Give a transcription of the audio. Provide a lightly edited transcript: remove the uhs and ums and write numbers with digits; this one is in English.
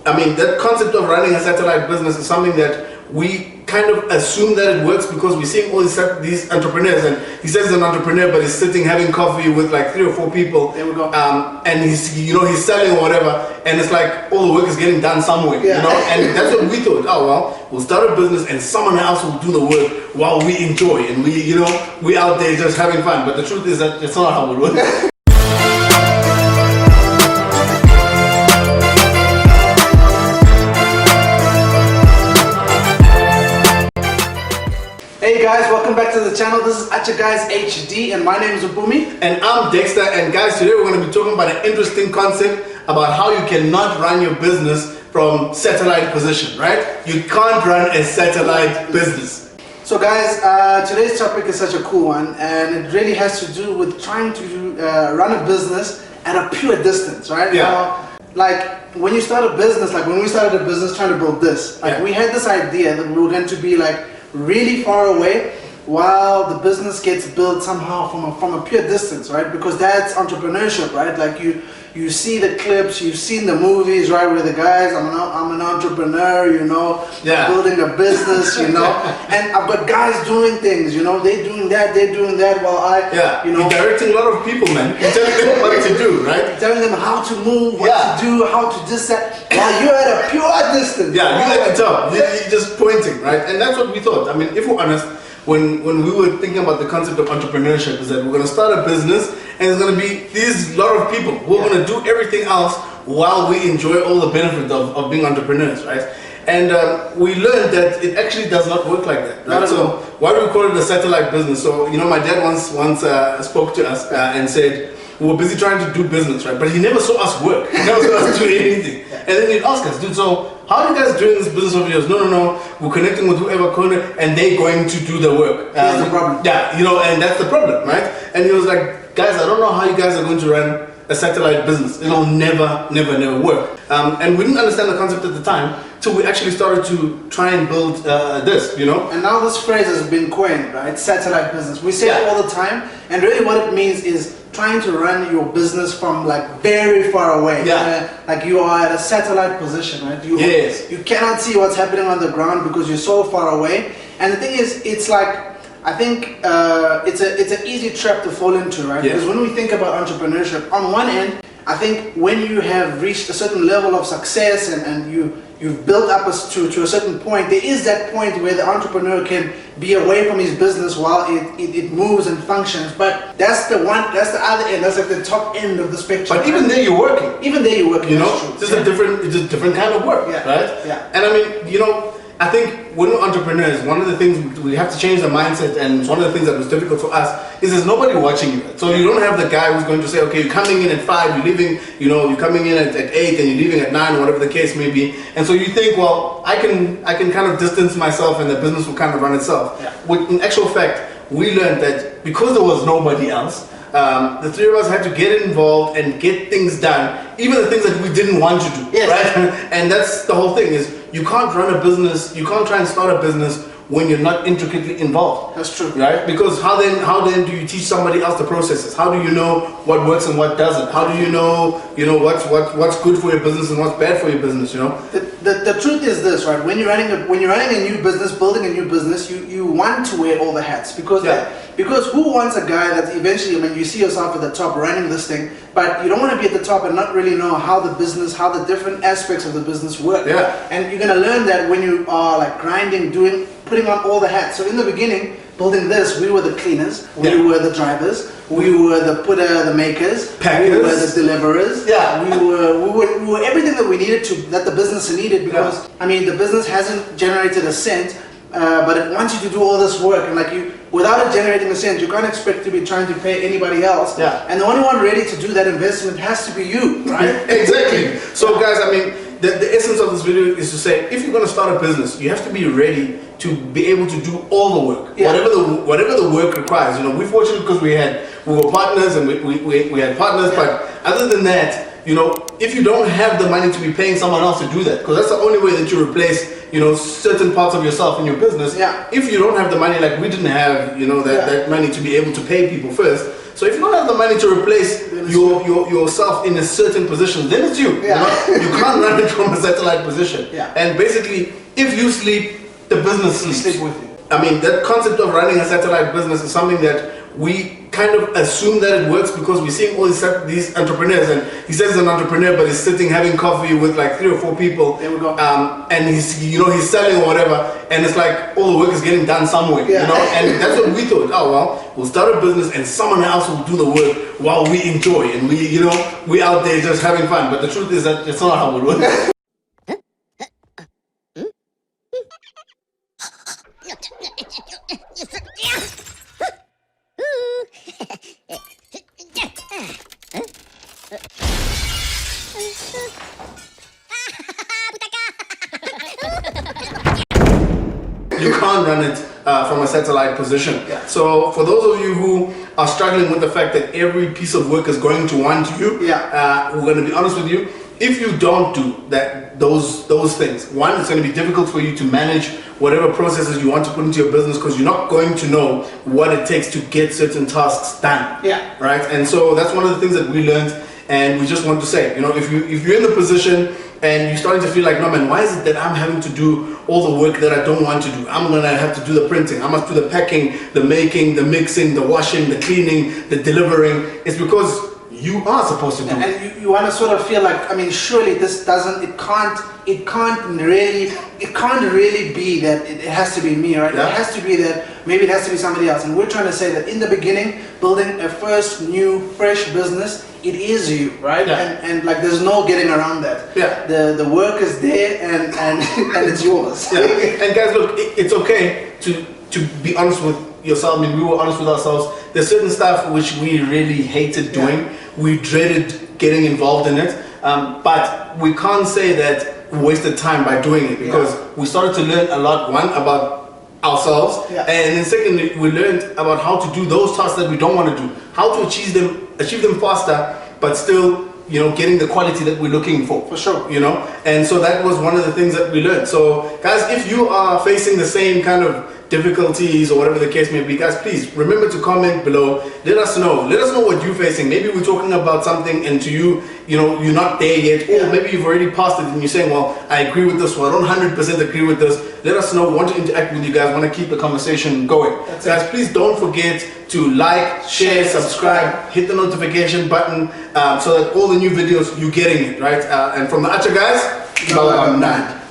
I mean, that concept of running a satellite business is something that we kind of assume that it works because we're seeing all these entrepreneurs, and he says he's an entrepreneur, but he's sitting having coffee with like 3 or 4 people. There we go. And he's, you know, he's selling or whatever, and it's like all the work is getting done somewhere, you know. And that's what we thought. Oh well, we'll start a business, and someone else will do the work while we enjoy, and we, you know, we out there just having fun. But the truth is that it's not how it works. Hey guys, welcome back to the channel. This is AtcharGuys HD, and my name is Mpumi. And I'm Dexter, and guys, today we're going to be talking about an interesting concept about how you cannot run your business from satellite position, right? You can't run a satellite business. So guys, today's topic is such a cool one, and it really has to do with trying to run a business at a pure distance, right? Yeah. Now, like when you start a business, like when we started a business trying to build this, like we had this idea that we were going to be like really far away while the business gets built somehow from a pure distance, right? Because that's entrepreneurship, right? Like you see the clips, you've seen the movies, right? Where the guys, I'm an entrepreneur, you know, building a business, you know, and I've got guys doing things, you know, they're doing that while I, you know, you're directing a lot of people, man. You're telling them what to do, right? Telling them how to move, what to do, how to this, that, while you're at a pure distance. Yeah, you're at the top. You're just pointing, right? And that's what we thought. I mean, if we're honest, when we were thinking about the concept of entrepreneurship, is that we're going to start a business, and there's going to be these lot of people who are going to do everything else while we enjoy all the benefits of being entrepreneurs, right? And we learned that it actually does not work like that, right? So why do we call it a satellite business? So, you know, my dad once spoke to us and said, we were busy trying to do business, right? But he never saw us work. He never saw us do anything. And then he'd ask us, dude, so how are you guys doing this business of yours? No, we're connecting with whoever corner, and they're going to do the work. That's the problem. Yeah, you know, and that's the problem, right? And he was like, guys, I don't know how you guys are going to run a satellite business. It'll never work. And we didn't understand the concept at the time till we actually started to try and build this, you know? And now this phrase has been coined, right? Satellite business. We say it all the time, and really what it means is trying to run your business from like very far away. Like you are at a satellite position, right? You cannot see what's happening on the ground because you're so far away. And the thing is, it's like, I think it's an easy trap to fall into, right? Because when we think about entrepreneurship, on one end, I think when you have reached a certain level of success and you've built up to a certain point, there is that point where the entrepreneur can be away from his business while it moves and functions. But that's the other end, that's like the top end of the spectrum. But even there you're working. Even there you're working, you know? It's a different kind of work, right? Yeah. And I mean, you know, I think when we're entrepreneurs, one of the things we have to change the mindset, and it's one of the things that was difficult for us, is there's nobody watching you. So you don't have the guy who's going to say, okay, you're coming in at 5, you're leaving, you know, you're coming in at 8 and you're leaving at 9, whatever the case may be. And so you think, well, I can kind of distance myself and the business will kind of run itself. But in actual fact, we learned that because there was nobody else, the 3 of us had to get involved and get things done, even the things that we didn't want to do, right? And that's the whole thing, is you can't run a business, you can't try and start a business when you're not intricately involved. That's true. Right? Because how then do you teach somebody else the processes? How do you know what works and what doesn't? How do you know what's good for your business and what's bad for your business, you know? The truth is this, right? When you're running a new business, building a new business, you want to wear all the hats, because who wants a guy that eventually, I mean, you see yourself at the top running this thing, but you don't want to be at the top and not really know how the different aspects of the business work. And you're going to learn that when you are like grinding, putting on all the hats. So in the beginning, building this, we were the cleaners, we were the drivers, we were the makers, packers, we were the deliverers. We were everything that we needed that the business needed, because I mean, the business hasn't generated a cent, but it wants you to do all this work, and like without it generating a cent, you can't expect to be trying to pay anybody else. And the only one ready to do that investment has to be you, right? Exactly. So guys, I mean, the essence of this video is to say, if you're going to start a business, you have to be ready to be able to do all the work, whatever the work requires. You know, we're fortunate because we were partners and we had partners, but other than that, you know, if you don't have the money to be paying someone else to do that, because that's the only way that you replace, you know, certain parts of yourself in your business. If you don't have the money, like we didn't have, you know, that money to be able to pay people first, So if you don't have the money to replace yourself in a certain position, then it's you. Yeah. You know? You can't run it from a satellite position. Yeah. And basically, if you sleep, the business sleeps. Sleep with you. I mean, that concept of running a satellite business is something that we kind of assume that it works because we're seeing all these entrepreneurs, and he says he's an entrepreneur, but he's sitting having coffee with like 3 or 4 people. There we go. And he's selling or whatever, and it's like all the work is getting done somewhere, Yeah. you know. And that's what we thought. Oh well, we'll start a business and someone else will do the work while we enjoy, and we out there just having fun. But the truth is that it's not how it works. You can't run it from a satellite position. Yeah. So for those of you who are struggling with the fact that every piece of work is going to want you, we're going to be honest with you. If you don't do those things, one, it's going to be difficult for you to manage whatever processes you want to put into your business because you're not going to know what it takes to get certain tasks done. Yeah. Right. And so that's one of the things that we learned, and we just want to say, if you're in the position and you're starting to feel like, no man, why is it that I'm having to do all the work that I don't want to do? I'm gonna have to do the printing, I must do the packing, the making, the mixing, the washing, the cleaning, the delivering. It's because you are supposed to do it. And you want to sort of feel like, I mean, surely this doesn't, it can't really be that it has to be me, right? Yeah. It has to be that maybe it has to be somebody else. And we're trying to say that in the beginning, building a first new fresh business, it is you, right? Yeah. And like there's no getting around that. Yeah. The work is there and and it's yours. Yeah. And guys, look, it's okay to be honest with yourself. I mean, we were honest with ourselves. There's certain stuff which we really hated doing. Yeah. We dreaded getting involved in it. But we can't say that we wasted time by doing it because we started to learn a lot, one, about ourselves, and then secondly, we learned about how to do those tasks that we don't want to do, how to achieve them faster, but still, getting the quality that we're looking for. For sure. And so that was one of the things that we learned. So guys, if you are facing the same kind of difficulties or whatever the case may be, guys, please remember to comment below. Let us know what you're facing. Maybe we're talking about something and to you, you're not there yet, or maybe you've already passed it and you're saying, well, I agree with this, or I don't 100% agree with this. Let us know. We want to interact with you guys, want to keep the conversation going. Guys, please don't forget to like, share, subscribe, hit the notification button so that all the new videos, you're getting it, right? And from the AtcharGuys, bye-bye.